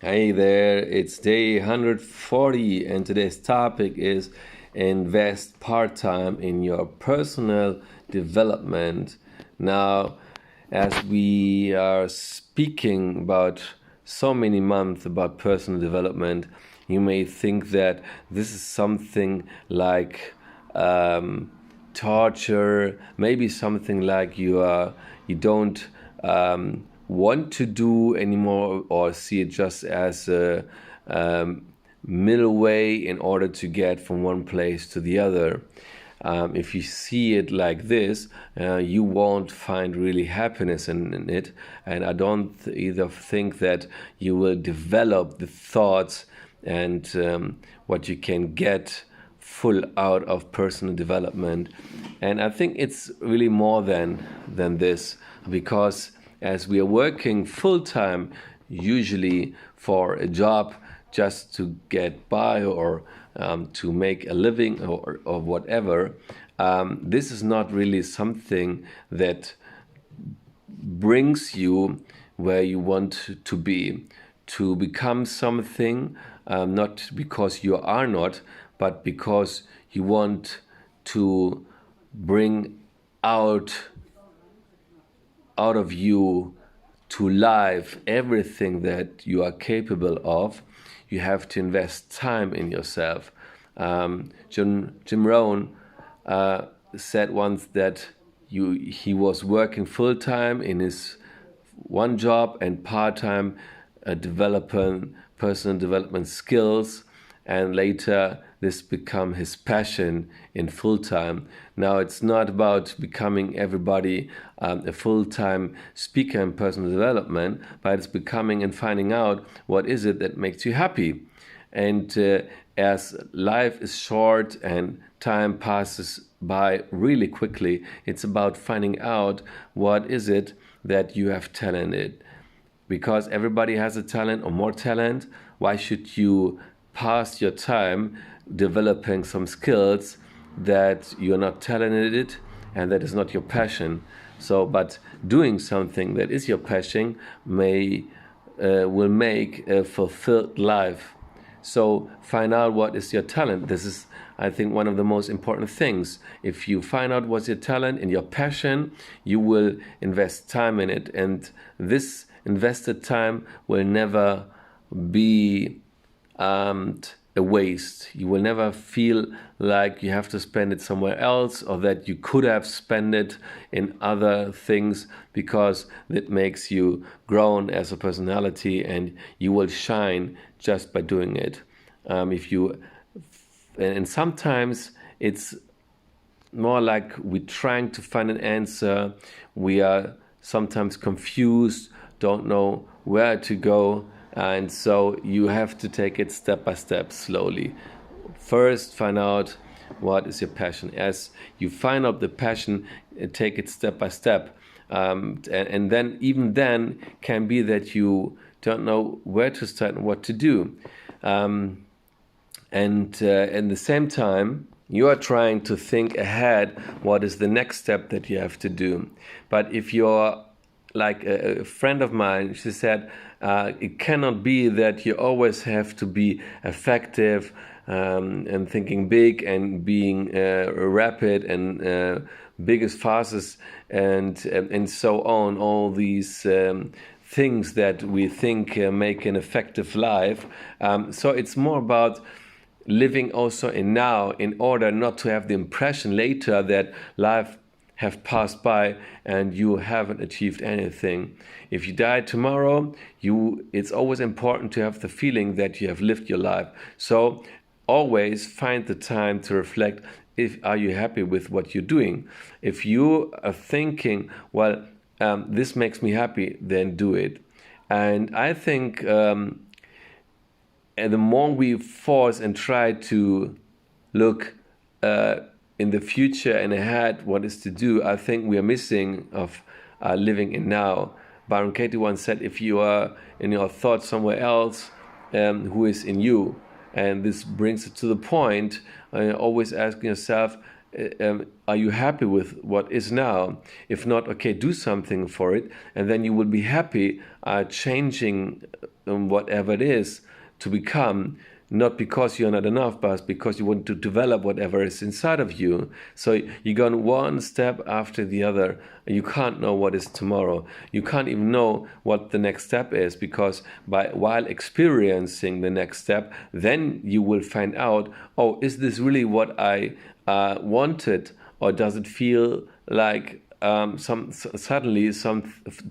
Hey there, it's day 140, and today's topic is invest part time in your personal development. Now, as we are speaking about so many months about personal development, you may think that this is something like torture, maybe something like you don't want to do anymore, or see it just as a middle way in order to get from one place to the other. If you see it like this, you won't find really happiness in it, and I don't either think that you will develop the thoughts and what you can get full out of personal development. And I think it's really more than this, because as we are working full time, usually for a job just to get by, or to make a living, or whatever, this is not really something that brings you where you want to be. To become something, not because you are not, but because you want to bring out out of you to life everything that you are capable of. You have to invest time in yourself. Jim Rohn said once that he was working full time in his one job and part time developing personal development skills, and later this become his passion in full time. Now it's not about becoming everybody a full time speaker in personal development, but it's becoming and finding out what is it that makes you happy. And as life is short and time passes by really quickly, it's about finding out what is it that you have talent in. Because everybody has a talent or more talent, why should you pass your time developing some skills that you're not talented and that is not your passion? So, but doing something that is your passion will make a fulfilled life. So find out what is your talent. This is, I think, one of the most important things. If you find out what's your talent and your passion, you will invest time in it. And this invested time will never be a waste. You will never feel like you have to spend it somewhere else, or that you could have spent it in other things, because it makes you grown as a personality, and you will shine just by doing it. If you and sometimes it's more like we're trying to find an answer. We are sometimes confused, don't know where to go, and so you have to take it step by step, slowly. First, find out what is your passion. As you find out the passion, take it step by step, and then even then can be that you don't know where to start and what to do. And at the same time, you are trying to think ahead what is the next step that you have to do. But if you're like a friend of mine, she said, it cannot be that you always have to be effective, and thinking big and being rapid and biggest, fastest, and so on. All these things that we think make an effective life. So it's more about living also in now, in order not to have the impression later that life have passed by and you haven't achieved anything. If you die tomorrow, it's always important to have the feeling that you have lived your life. So always find the time to reflect. Are you happy with what you're doing? If you are thinking, well, this makes me happy, then do it. And I think and the more we force and try to look in the future and ahead what is to do, I think we are missing of living in now. Byron Katie once said, if you are in your thoughts somewhere else, who is in you? And this brings it to the point, always asking yourself, are you happy with what is now? If not, okay, do something for it, and then you will be happy changing whatever it is to become, not because you're not enough, but because you want to develop whatever is inside of you. So you're going one step after the other. You can't know what is tomorrow. You can't even know what the next step is, because while experiencing the next step, then you will find out, oh, is this really what I wanted, or does it feel like suddenly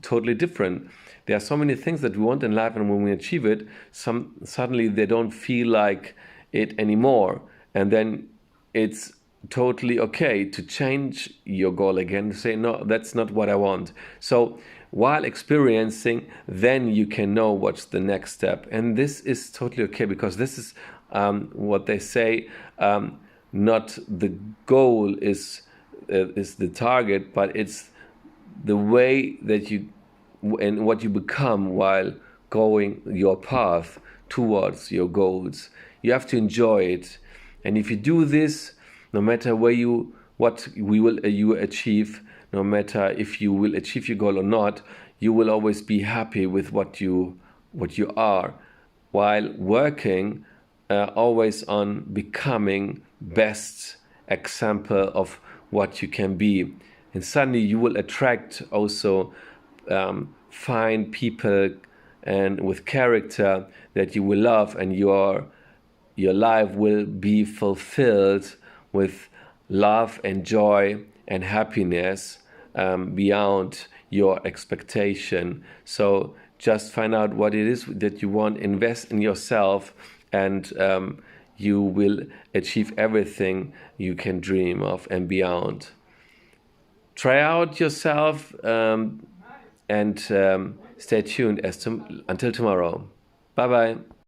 totally different? There are so many things that we want in life, and when we achieve it, suddenly they don't feel like it anymore, and then it's totally okay to change your goal again, to say, no, that's not what I want. So while experiencing, then you can know what's the next step, and this is totally okay, because this is what they say. Not the goal is the target, but it's the way that you and what you become while going your path towards your goals. You have to enjoy it, and if you do this, no matter you achieve, no matter if you will achieve your goal or not, you will always be happy with what you are, while working always on becoming best example of what you can be. And suddenly you will attract also find people and with character that you will love, and your life will be fulfilled with love and joy and happiness beyond your expectation. So just find out what it is that you want, invest in yourself, and you will achieve everything you can dream of and beyond. Try out yourself, and stay tuned until tomorrow. Bye bye.